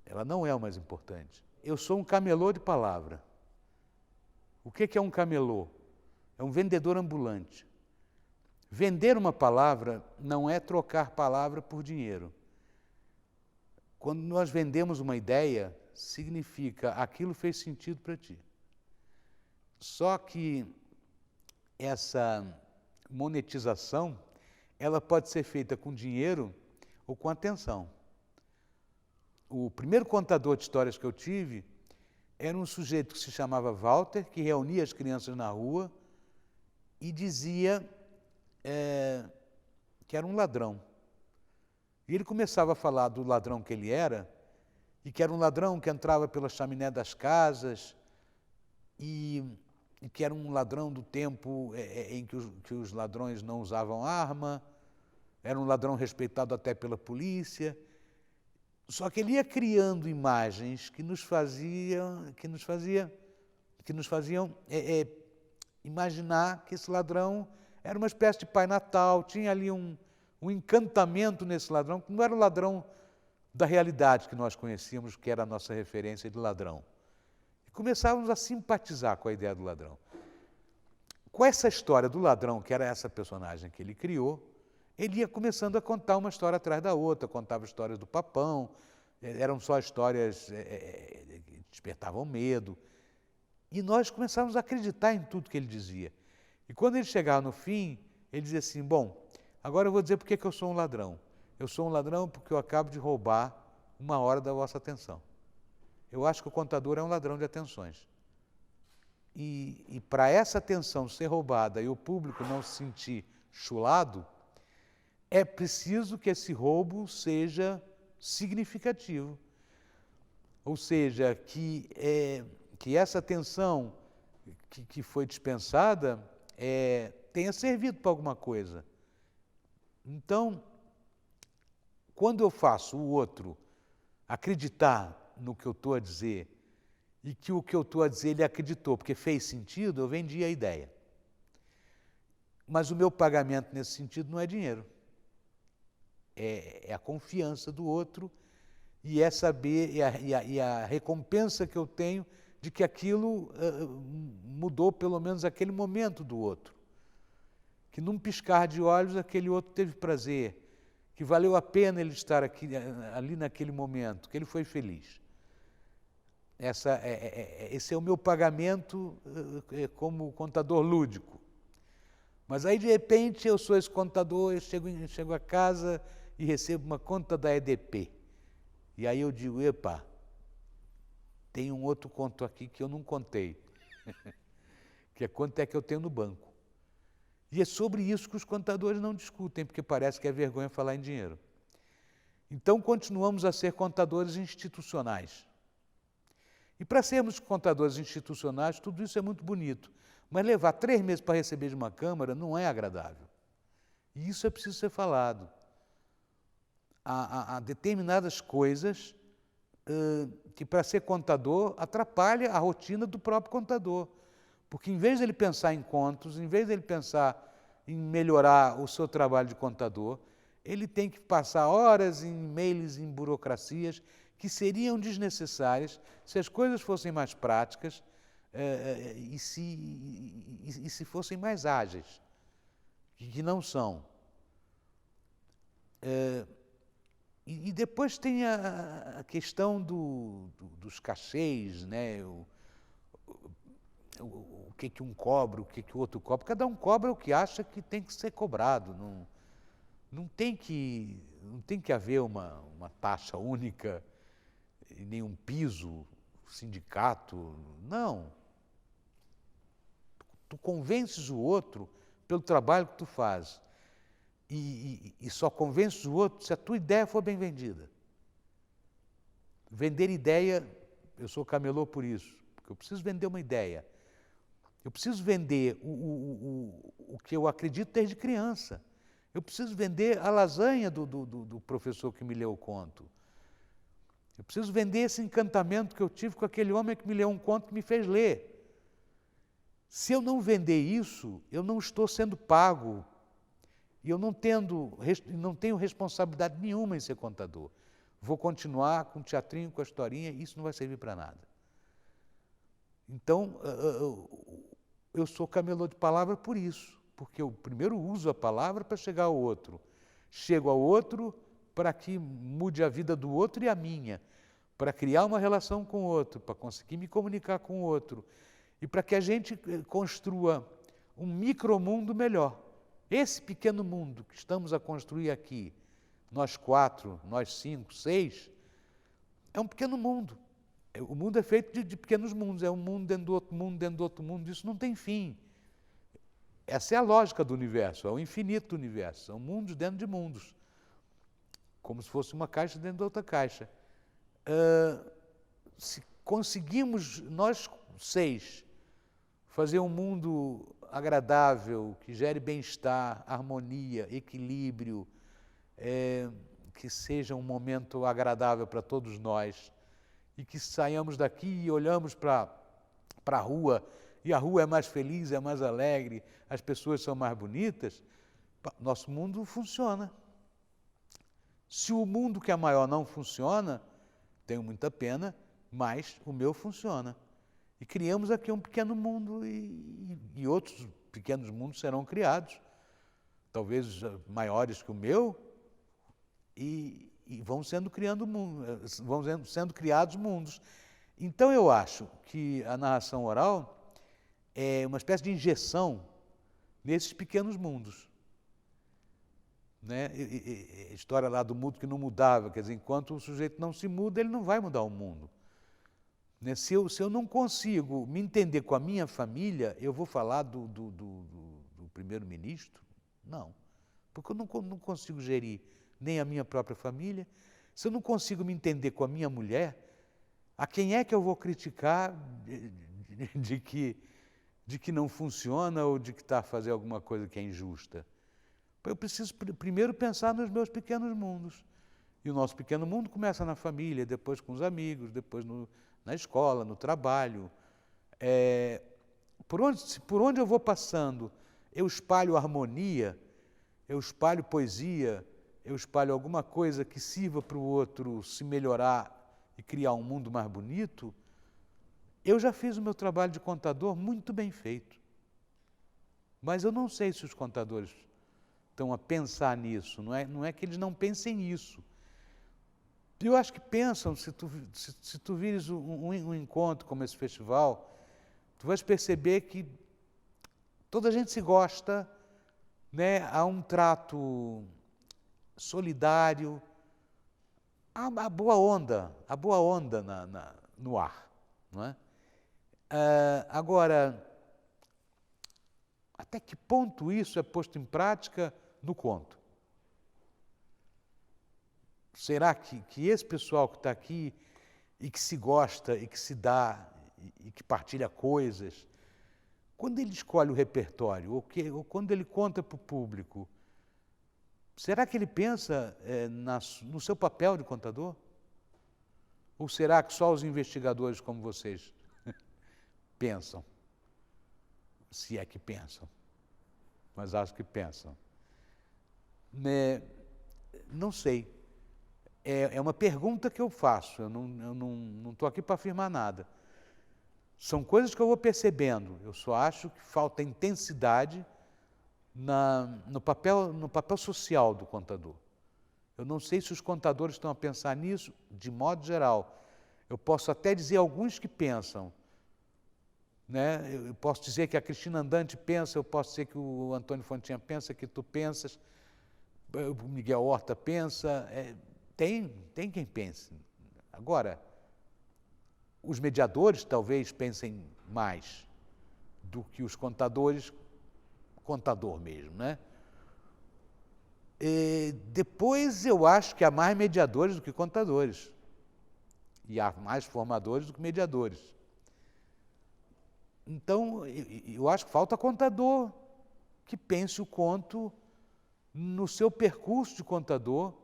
Speaker 1: Ela não é o mais importante. Eu sou um camelô de palavra. O que é um camelô? É um vendedor ambulante. Vender uma palavra não é trocar palavra por dinheiro. Quando nós vendemos uma ideia, significa aquilo fez sentido para ti. Só que essa monetização, ela pode ser feita com dinheiro ou com atenção. o primeiro contador de histórias que eu tive era um sujeito que se chamava Walter, que reunia as crianças na rua e dizia que era um ladrão. E ele começava a falar do ladrão que ele era, e que era um ladrão que entrava pela chaminé das casas, e que era um ladrão do tempo em que os ladrões não usavam arma, era um ladrão respeitado até pela polícia. Só que ele ia criando imagens que nos faziam imaginar que esse ladrão era uma espécie de Pai Natal, tinha ali um encantamento nesse ladrão, que não era o ladrão da realidade que nós conhecíamos, que era a nossa referência de ladrão. E começávamos a simpatizar com a ideia do ladrão. Com essa história do ladrão, que era essa personagem que ele criou, ele ia começando a contar uma história atrás da outra, contava histórias do Papão, eram só histórias que despertavam medo. E nós começávamos a acreditar em tudo que ele dizia. E quando ele chegava no fim, ele dizia assim, bom, agora eu vou dizer por que eu sou um ladrão. Eu sou um ladrão porque eu acabo de roubar 1 hora da vossa atenção. Eu acho que o contador é um ladrão de atenções. E para essa atenção ser roubada e o público não se sentir chulado, é preciso que esse roubo seja significativo. Ou seja, que essa atenção que foi dispensada tenha servido para alguma coisa. Então, quando eu faço o outro acreditar no que eu estou a dizer e que o que eu estou a dizer ele acreditou porque fez sentido, eu vendi a ideia. Mas o meu pagamento nesse sentido não é dinheiro. É a confiança do outro e é saber, e a recompensa que eu tenho de que aquilo mudou pelo menos aquele momento do outro. Que num piscar de olhos aquele outro teve prazer, que valeu a pena ele estar ali naquele momento, que ele foi feliz. Esse é o meu pagamento como contador lúdico. Mas aí, de repente, eu sou esse contador, eu chego a casa e recebo uma conta da EDP. E aí eu digo, epa, tem um outro conto aqui que eu não contei, que é quanto é que eu tenho no banco. E é sobre isso que os contadores não discutem, porque parece que é vergonha falar em dinheiro. Então, continuamos a ser contadores institucionais. E para sermos contadores institucionais, tudo isso é muito bonito. Mas levar 3 meses para receber de uma Câmara não é agradável. E isso é preciso ser falado. Há determinadas coisas que, para ser contador, atrapalha a rotina do próprio contador. Porque, em vez de ele pensar em contos, em vez de ele pensar em melhorar o seu trabalho de contador, ele tem que passar horas em e-mails, em burocracias, que seriam desnecessárias se as coisas fossem mais práticas e se fossem mais ágeis, que não são. E depois tem a questão dos cachês, né? O que um cobra, o que o outro cobra. Cada um cobra o que acha que tem que ser cobrado. Não tem que haver uma taxa única, nem um piso, sindicato. Não. Tu convences o outro pelo trabalho que tu faz. E só convences o outro se a tua ideia for bem vendida. Vender ideia, eu sou camelô por isso, porque eu preciso vender uma ideia. Eu preciso vender o que eu acredito desde criança. Eu preciso vender a lasanha do professor que me leu o conto. Eu preciso vender esse encantamento que eu tive com aquele homem que me leu um conto que me fez ler. Se eu não vender isso, eu não estou sendo pago. E eu não tenho responsabilidade nenhuma em ser contador. Vou continuar com o teatrinho, com a historinha, e isso não vai servir para nada. Então, eu sou camelô de palavra por isso, porque eu primeiro uso a palavra para chegar ao outro. Chego ao outro para que mude a vida do outro e a minha, para criar uma relação com o outro, para conseguir me comunicar com o outro, e para que a gente construa um micromundo melhor. Esse pequeno mundo que estamos a construir aqui, nós 4, nós 5, 6, é um pequeno mundo. O mundo é feito de pequenos mundos, é um mundo dentro do outro mundo, dentro do outro mundo, isso não tem fim. Essa é a lógica do universo, é o infinito do universo, são mundos dentro de mundos, como se fosse uma caixa dentro de outra caixa. Se conseguimos, nós 6, fazer um mundo agradável, que gere bem-estar, harmonia, equilíbrio, que seja um momento agradável para todos nós, e que saiamos daqui e olhamos para a rua, e a rua é mais feliz, é mais alegre, as pessoas são mais bonitas, nosso mundo funciona. Se o mundo que é maior não funciona, tenho muita pena, mas o meu funciona. E criamos aqui um pequeno mundo e outros pequenos mundos serão criados, talvez maiores que o meu, e vão sendo criados mundos. Então eu acho que a narração oral é uma espécie de injeção nesses pequenos mundos. Né? A história lá do mudo que não mudava, quer dizer, enquanto o sujeito não se muda, ele não vai mudar o mundo. Né? Se eu não consigo me entender com a minha família, eu vou falar do primeiro-ministro? Não, porque eu não consigo gerir nem a minha própria família. Se eu não consigo me entender com a minha mulher, a quem é que eu vou criticar de que não funciona ou de que está a fazer alguma coisa que é injusta? Eu preciso primeiro pensar nos meus pequenos mundos. E o nosso pequeno mundo começa na família, depois com os amigos, depois na escola, no trabalho. Por onde eu vou passando, eu espalho harmonia, eu espalho poesia, eu espalho alguma coisa que sirva para o outro se melhorar e criar um mundo mais bonito, eu já fiz o meu trabalho de contador muito bem feito. Mas eu não sei se os contadores estão a pensar nisso, não é que eles não pensem nisso. Eu acho que pensam, se tu vires um encontro como esse festival, tu vais perceber que toda a gente se gosta, né? Há um trato solidário, a boa onda no ar. Não é? Agora, até que ponto isso é posto em prática no conto? Será que esse pessoal que está aqui e que se gosta e que se dá e que partilha coisas, quando ele escolhe o repertório ou quando ele conta para o público, será que ele pensa no seu papel de contador? Ou será que só os investigadores como vocês pensam? Se é que pensam. Mas acho que pensam. Não sei. É uma pergunta que eu faço, eu não estou aqui para afirmar nada. São coisas que eu vou percebendo, eu só acho que falta intensidade no papel social do contador. Eu não sei se os contadores estão a pensar nisso, de modo geral. Eu posso até dizer alguns que pensam. Né? Eu posso dizer que a Cristina Andante pensa, eu posso dizer que o Antônio Fontinha pensa, que tu pensas, o Miguel Horta pensa... Tem quem pense. Agora, os mediadores talvez pensem mais do que os contadores, contador mesmo, né? Depois eu acho que há mais mediadores do que contadores. E há mais formadores do que mediadores. Então, eu acho que falta contador que pense o conto no seu percurso de contador,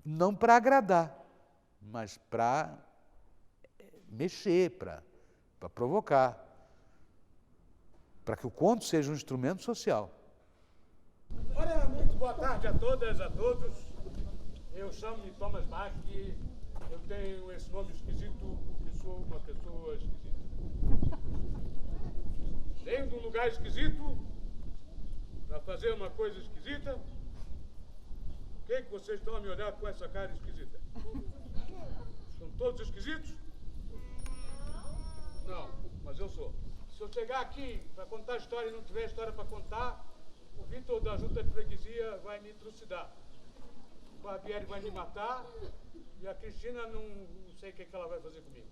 Speaker 1: não para agradar, mas para mexer, para provocar, para que o conto seja um instrumento social.
Speaker 4: Olha, muito boa tarde a todas, a todos. Eu chamo-me Thomas Bach e eu tenho esse nome esquisito porque sou uma pessoa esquisita. Venho de um lugar esquisito para fazer uma coisa esquisita. Por que vocês estão a me olhar com essa cara esquisita? São todos esquisitos? Não, mas eu sou. Se eu chegar aqui para contar história e não tiver história para contar, o Vitor da Junta de Freguesia vai me trucidar. Barbieri vai me matar e a Cristina não sei o que ela vai fazer comigo.